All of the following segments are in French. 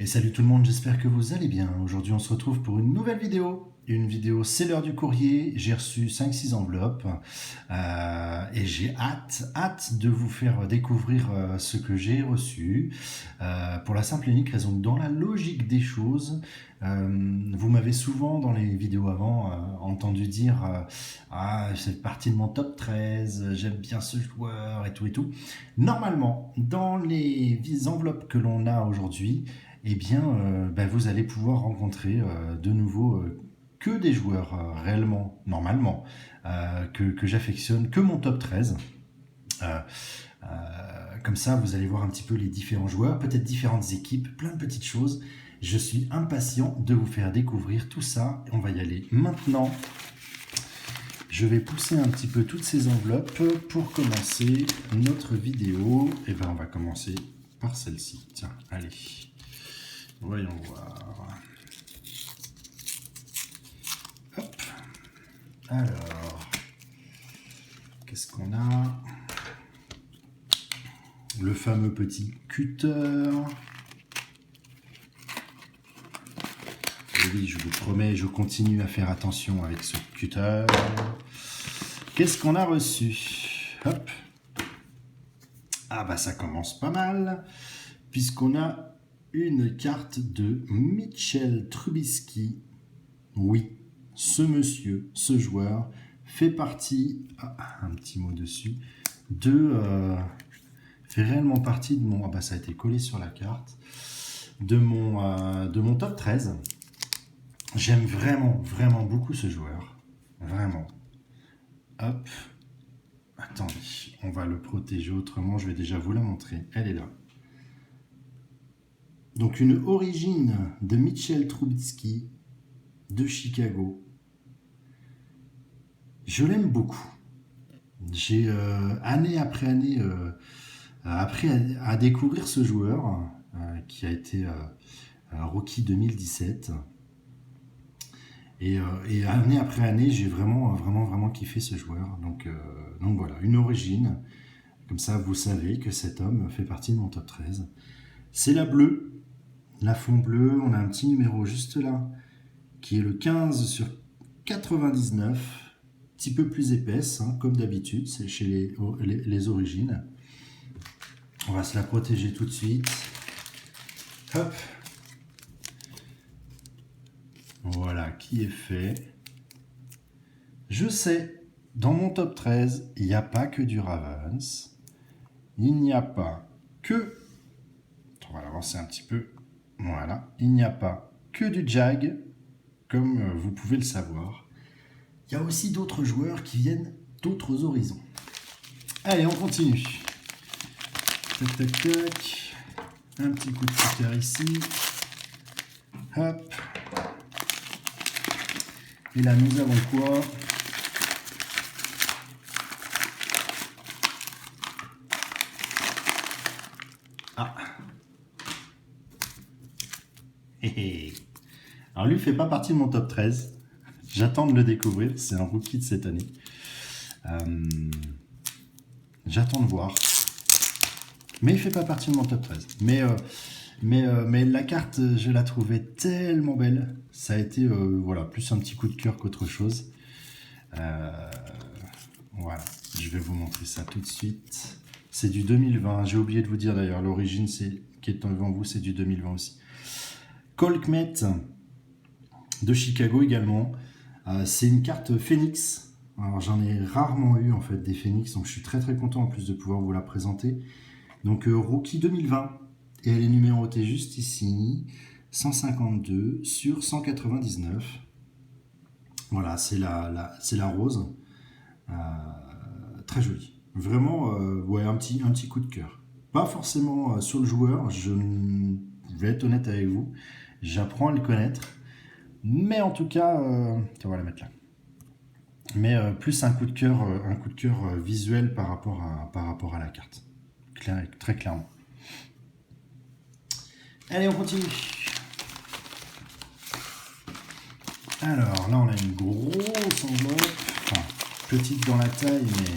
Et salut tout le monde, j'espère que vous allez bien. Aujourd'hui on se retrouve pour une nouvelle vidéo. Une vidéo c'est l'heure du courrier. J'ai reçu 5-6 enveloppes et j'ai hâte de vous faire découvrir ce que j'ai reçu. Pour la simple et unique raison que dans la logique des choses, vous m'avez souvent dans les vidéos avant entendu dire ah, c'est partie de mon top 13, j'aime bien ce joueur et tout et tout. Normalement, dans les enveloppes que l'on a aujourd'hui, eh bien, vous allez pouvoir rencontrer de nouveau que des joueurs réellement, normalement, que j'affectionne, que mon top 13. Euh, Comme ça, vous allez voir un petit peu les différents joueurs, peut-être différentes équipes, plein de petites choses. Je suis impatient de vous faire découvrir tout ça. On va y aller maintenant. Je vais pousser un petit peu toutes ces enveloppes pour commencer notre vidéo. Et bien, on va commencer par celle-ci. Tiens, allez. Voyons voir. Hop. Alors, qu'est-ce qu'on a? Le fameux petit cutter. Et oui, je vous promets, je continue à faire attention avec ce cutter. Qu'est-ce qu'on a reçu? Hop. Ah bah ça commence pas mal, puisqu'on a une carte de Mitchell Trubisky. Oui, ce monsieur, ce joueur, fait partie, un petit mot dessus, fait réellement partie de mon, ça a été collé sur la carte, de mon top 13. J'aime vraiment beaucoup ce joueur, vraiment. Hop, attendez, on va le protéger autrement, je vais déjà vous la montrer, elle est là. Donc une origine de Mitchell Trubisky de Chicago. Je l'aime beaucoup. J'ai année après année appris à découvrir ce joueur qui a été rookie 2017. Et année après année, j'ai vraiment kiffé ce joueur. Donc voilà, une origine. Comme ça, vous savez que cet homme fait partie de mon top 13. C'est la bleue, la fond bleu. On a un petit numéro juste là, qui est le 15 sur 99. Un petit peu plus épaisse, hein, comme d'habitude, c'est chez les origines. On va se la protéger tout de suite. Hop. Voilà, qui est fait. Je sais, dans mon top 13, il n'y a pas que du Ravens. Il n'y a pas que... On va l'avancer un petit peu. Voilà. Il n'y a pas que du Jag, comme vous pouvez le savoir. Il y a aussi d'autres joueurs qui viennent d'autres horizons. Allez, on continue. Tac, tac, tac. Un petit coup de cutter ici. Hop. Et là, nous avons quoi? Ah. Alors lui, il ne fait pas partie de mon top 13. J'attends de le découvrir. C'est un rookie de cette année. J'attends de voir. Mais il ne fait pas partie de mon top 13. Mais la carte, je la trouvais tellement belle. Ça a été voilà, plus un petit coup de cœur qu'autre chose. Voilà, je vais vous montrer ça tout de suite. C'est du 2020. J'ai oublié de vous dire d'ailleurs, l'origine qui est devant vous, c'est du 2020 aussi. Cole Kmet de Chicago également. C'est une carte Phoenix. Alors j'en ai rarement eu en fait des Phoenix, donc je suis très content en plus de pouvoir vous la présenter. Donc rookie 2020, et elle est numérotée juste ici, 152 sur 199. Voilà, c'est la rose. Très jolie. Vraiment, ouais, un petit coup de cœur. Pas forcément sur le joueur, je vais être honnête avec vous. J'apprends à le connaître. Mais en tout cas, on va la mettre là. Mais plus un coup de cœur visuel par rapport à la carte. Très clairement. Allez, on continue. Alors là, on a une grosse enveloppe. Enfin, petite dans la taille, mais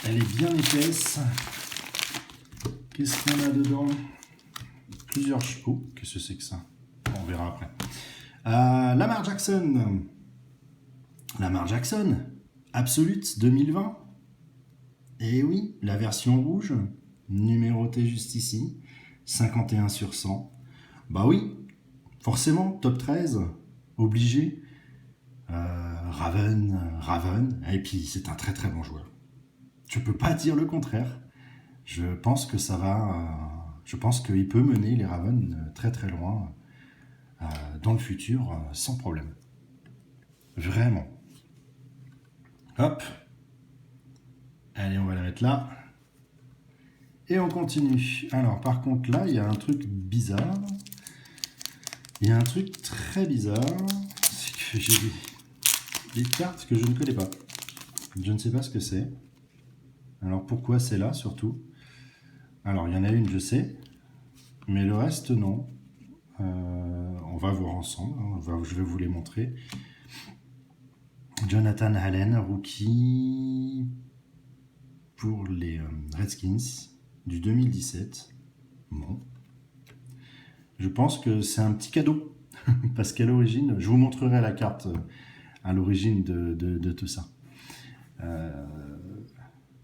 elle est bien épaisse. Qu'est-ce qu'on a dedans? plusieurs chevaux. Qu'est-ce que c'est que ça? On verra après. Lamar Jackson. Lamar Jackson. Absolute 2020. Et oui, la version rouge, numérotée juste ici. 51 sur 100. Bah oui, forcément, top 13. Obligé. Raven. Et puis, c'est un très très bon joueur. Je peux pas dire le contraire. Je pense que ça va... je pense qu'il peut mener les Ravens très très loin dans le futur sans problème. Vraiment. Hop. Allez, on va la mettre là. Et on continue. Alors, par contre, là, il y a un truc bizarre. Il y a un truc très bizarre. C'est que j'ai des cartes que je ne connais pas. Je ne sais pas ce que c'est. Alors, pourquoi c'est là, surtout? Alors, il y en a une, je sais. Mais le reste, non. On va voir ensemble. Je vais vous les montrer. Jonathan Allen, rookie pour les Redskins du 2017. Bon. Je pense que c'est un petit cadeau. Parce qu'à l'origine, je vous montrerai la carte à l'origine de tout ça.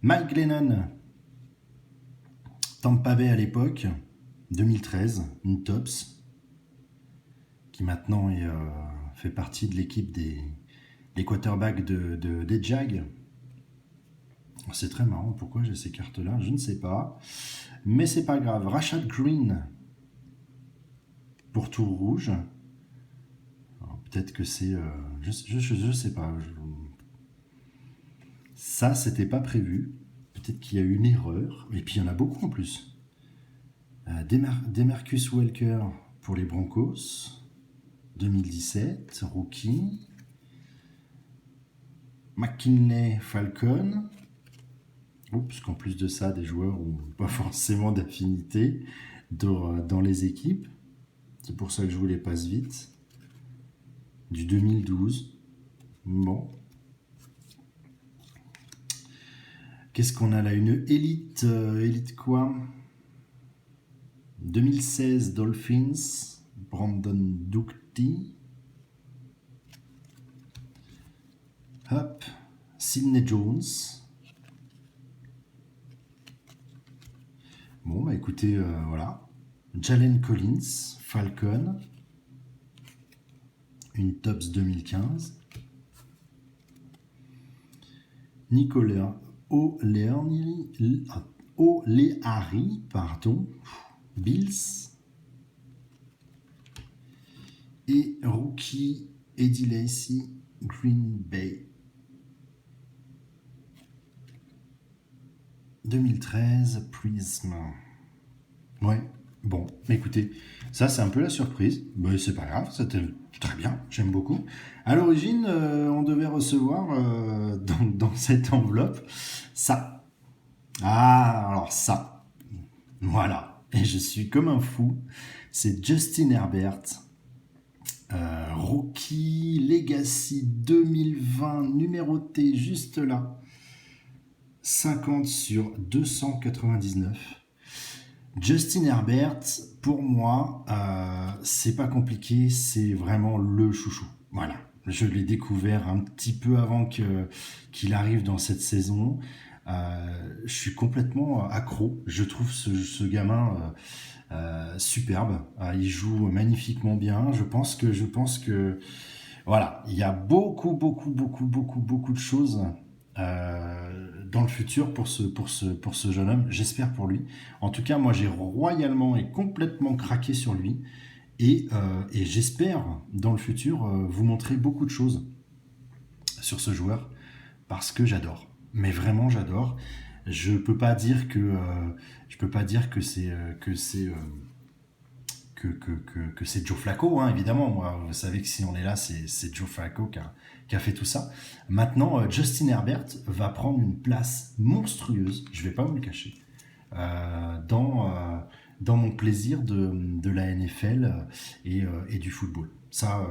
Mike Glennon, Tampa Bay à l'époque, 2013, une Tops, qui maintenant fait partie de l'équipe des quarterbacks des Jags. C'est très marrant, pourquoi j'ai ces cartes-là, je ne sais pas. Mais c'est pas grave. Rashad Green, pour Tour Rouge. Peut-être que c'est... je sais pas. Ça, c'était pas prévu. Peut-être qu'il y a eu une erreur. Et puis, il y en a beaucoup en plus. Demarcus Walker pour les Broncos. 2017, rookie. McKinley Falcon. Parce qu'en plus de ça, des joueurs n'ont pas forcément d'affinité dans les équipes. C'est pour ça que je vous les passe vite. Du 2012. Bon. Qu'est-ce qu'on a là? Une élite. Élite quoi? 2016 Dolphins. Brandon Dougherty. Hop. Sidney Jones. Bon, bah écoutez, voilà. Jalen Collins, Falcon. Une Tops 2015. Nicolas O'Leary, pardon. Bills. Et rookie Eddie Lacy, Green Bay. 2013, Prism. Ouais, bon, écoutez, ça c'est un peu la surprise, mais c'est pas grave, c'était très bien, j'aime beaucoup. À l'origine, on devait recevoir dans cette enveloppe ça. Ah, alors ça, voilà, et je suis comme un fou, c'est Justin Herbert, Rookie Legacy 2020, numéroté juste là. 50 sur 299. Justin Herbert, pour moi, c'est pas compliqué, c'est vraiment le chouchou. Voilà, je l'ai découvert un petit peu avant qu'il arrive dans cette saison. Je suis complètement accro. Je trouve ce gamin superbe. Il joue magnifiquement bien. Je pense que voilà, il y a beaucoup de choses dans le futur pour ce jeune homme, j'espère pour lui. En tout cas, moi j'ai royalement et complètement craqué sur lui et j'espère dans le futur vous montrer beaucoup de choses sur ce joueur parce que j'adore. Mais vraiment j'adore. Je peux pas dire que c'est Joe Flacco, hein, évidemment. Moi, vous savez que si on est là, c'est Joe Flacco qui a fait tout ça. Maintenant, Justin Herbert va prendre une place monstrueuse, je vais pas vous le cacher, dans mon plaisir de la NFL et du football. Ça,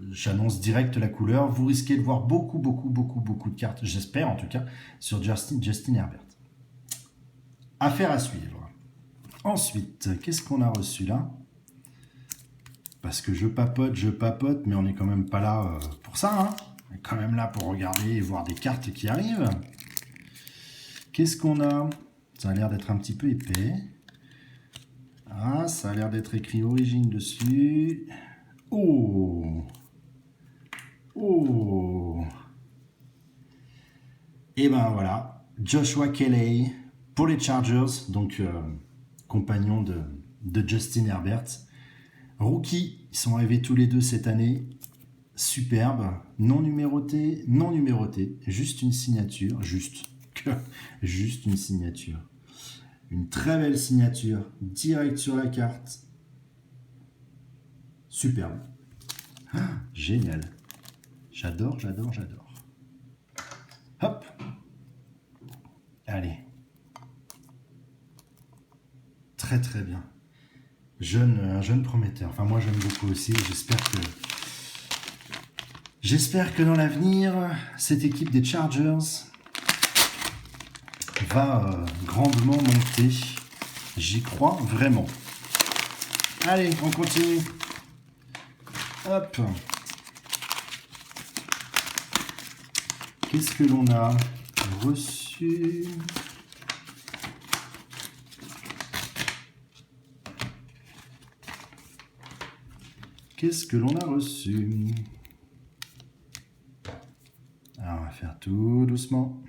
j'annonce direct la couleur. Vous risquez de voir beaucoup de cartes, j'espère en tout cas, sur Justin Herbert. Affaire à suivre. Ensuite, qu'est-ce qu'on a reçu là? Parce que je papote, mais on n'est quand même pas là pour ça. Hein, on est quand même là pour regarder et voir des cartes qui arrivent. Qu'est-ce qu'on a? Ça a l'air d'être un petit peu épais. Ah, ça a l'air d'être écrit origine dessus. Oh! Oh! Et ben voilà, Joshua Kelley pour les Chargers, donc compagnon de Justin Herbert. Rookie, ils sont arrivés tous les deux cette année. Superbe, non numéroté, juste une signature, juste une signature. Une très belle signature, direct sur la carte. Superbe. Ah, génial. J'adore. Hop. Allez. Très bien. Un jeune prometteur. Enfin, moi, j'aime beaucoup aussi. J'espère que dans l'avenir, cette équipe des Chargers va grandement monter. J'y crois vraiment. Allez, on continue. Hop. Qu'est-ce que l'on a reçu? Qu'est-ce que l'on a reçu? Alors, on va faire tout doucement.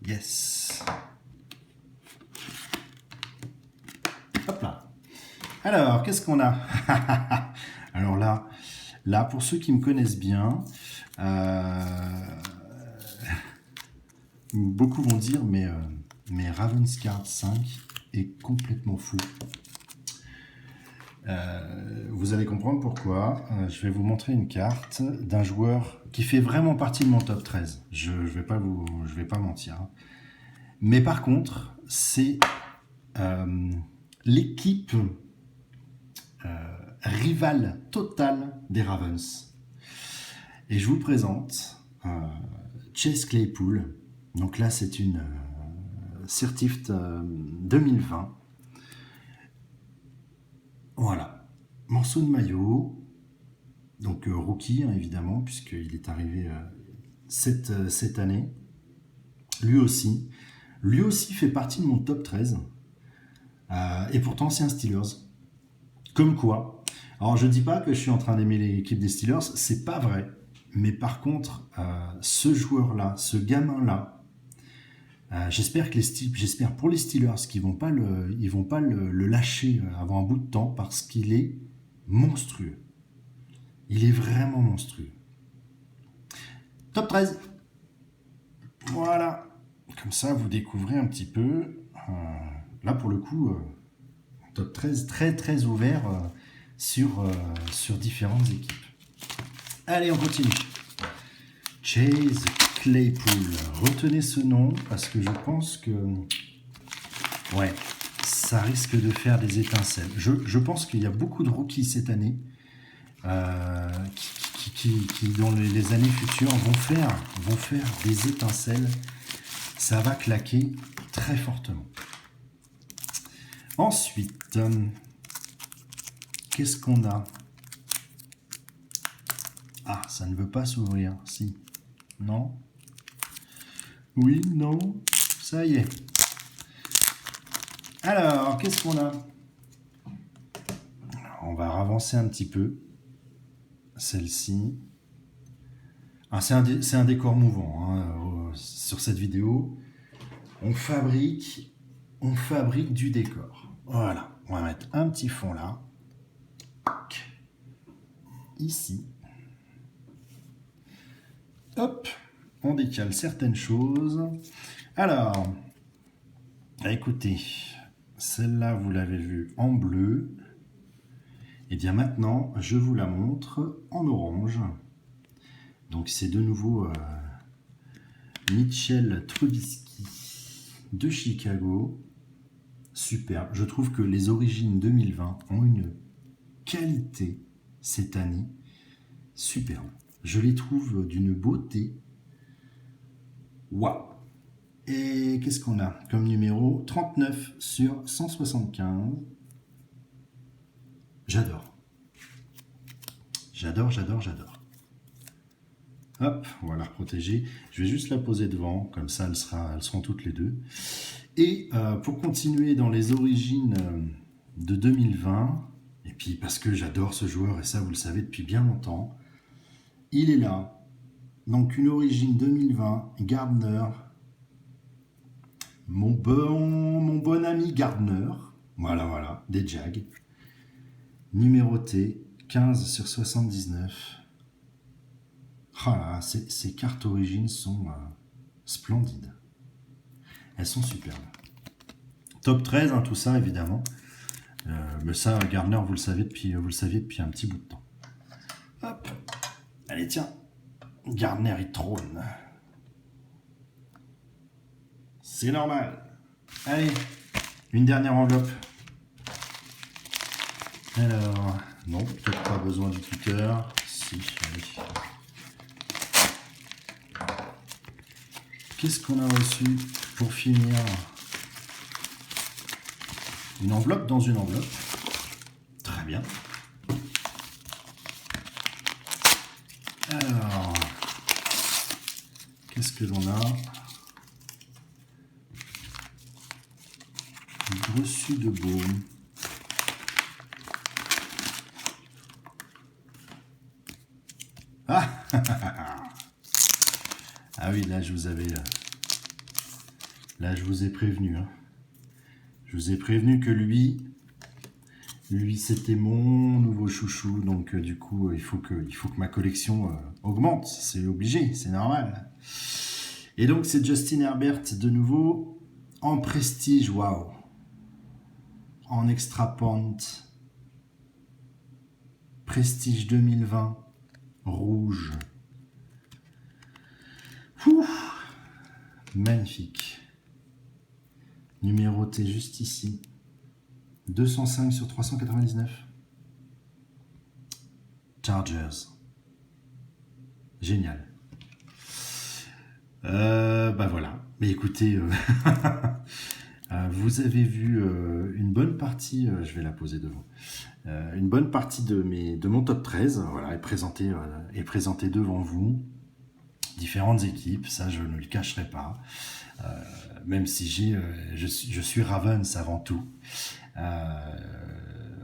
Yes. Hop là. Alors, qu'est-ce qu'on a? Alors là, pour ceux qui me connaissent bien, beaucoup vont dire, mais Ravenscard 5 est complètement fou. Vous allez comprendre pourquoi. Je vais vous montrer une carte d'un joueur qui fait vraiment partie de mon top 13. Je vais pas mentir. Hein. Mais par contre, c'est l'équipe rivale totale des Ravens. Et je vous présente Chase Claypool. Donc là, c'est une Certified 2020. Voilà. Morceau de maillot. Donc rookie, hein, évidemment, puisqu'il est arrivé cette année. Lui aussi fait partie de mon top 13. Et pourtant, c'est un Steelers. Comme quoi. Alors, je ne dis pas que je suis en train d'aimer l'équipe des Steelers, c'est pas vrai. Mais par contre, ce joueur-là, ce gamin-là, j'espère pour les Steelers qu'ils vont pas le lâcher avant un bout de temps parce qu'il est monstrueux. Il est vraiment monstrueux. Top 13. Voilà. Comme ça, vous découvrez un petit peu. Là, pour le coup, top 13 très ouvert sur différentes équipes. Allez, on continue. Chase Claypool. Retenez ce nom parce que je pense que ouais, ça risque de faire des étincelles. Je pense qu'il y a beaucoup de rookies cette année qui dans les années futures vont faire des étincelles. Ça va claquer très fortement. Ensuite, qu'est-ce qu'on a? Ah, ça ne veut pas s'ouvrir. Si. Non. Oui, non. Ça y est. Alors, qu'est-ce qu'on a? On va avancer un petit peu. Celle-ci. Ah, c'est un décor mouvant hein, sur cette vidéo. On fabrique du décor. Voilà. On va mettre un petit fond là. Ici. Hop. On décale certaines choses. Alors, écoutez, celle-là, vous l'avez vue en bleu. Et bien maintenant, je vous la montre en orange. Donc c'est de nouveau Mitchell Trubisky de Chicago. Super. Je trouve que les origines 2020 ont une qualité cette année superbe. Je les trouve d'une beauté. Waouh! Et qu'est-ce qu'on a comme numéro? 39 sur 175. J'adore. J'adore, j'adore, j'adore. Hop, on va la reprotéger. Je vais juste la poser devant, comme ça elles seront toutes les deux. Et pour continuer dans les origines de 2020, et puis parce que j'adore ce joueur, et ça vous le savez depuis bien longtemps, il est là. Donc une origine 2020, Gardner, mon bon ami Gardner, voilà, des Jags, numéroté 15 sur 79. Ah, ces cartes origines sont splendides. Elles sont superbes. Top 13, hein, tout ça évidemment. Mais ça, Gardner, vous le saviez depuis un petit bout de temps. Hop. Allez, tiens. Gardner, il trône. C'est normal. Allez, une dernière enveloppe. Alors, non, peut-être pas besoin du Twitter. Si, allez. Qu'est-ce qu'on a reçu pour finir? Une enveloppe dans une enveloppe. Très bien. Alors, qu'est-ce que l'on a? Reçu de baume. Ah ah oui, là je vous avais... Là je vous ai prévenu. Hein. Je vous ai prévenu que lui c'était mon nouveau chouchou. Donc du coup, il faut que ma collection augmente. C'est obligé, c'est normal. Et donc c'est Justin Herbert de nouveau en prestige, waouh. En extra point. Prestige 2020. Rouge. Ouh, magnifique. Numéroté juste ici. 205 sur 399. Chargers. Génial. Bah voilà. Mais écoutez, vous avez vu une bonne partie, je vais la poser devant, une bonne partie de mon top 13, voilà, est présentée devant vous. Différentes équipes, ça je ne le cacherai pas, même si je suis Ravens avant tout.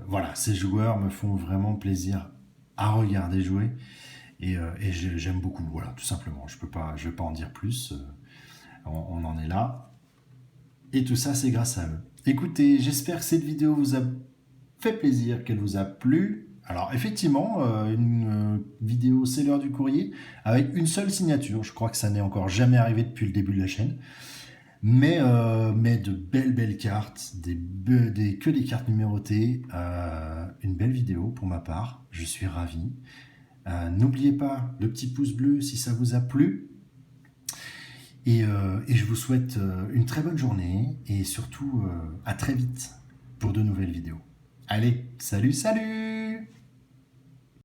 Voilà, ces joueurs me font vraiment plaisir à regarder jouer et j'aime beaucoup, voilà, tout simplement. Je vais pas en dire plus, on en est là. Et tout ça, c'est grâce à eux. Écoutez, j'espère que cette vidéo vous a fait plaisir, qu'elle vous a plu. Alors effectivement, une vidéo c'est l'heure du courrier avec une seule signature. Je crois que ça n'est encore jamais arrivé depuis le début de la chaîne. Mais de belles cartes, que des cartes numérotées. Une belle vidéo pour ma part. Je suis ravi. N'oubliez pas le petit pouce bleu si ça vous a plu. Et je vous souhaite une très bonne journée et surtout à très vite pour de nouvelles vidéos. Allez, salut!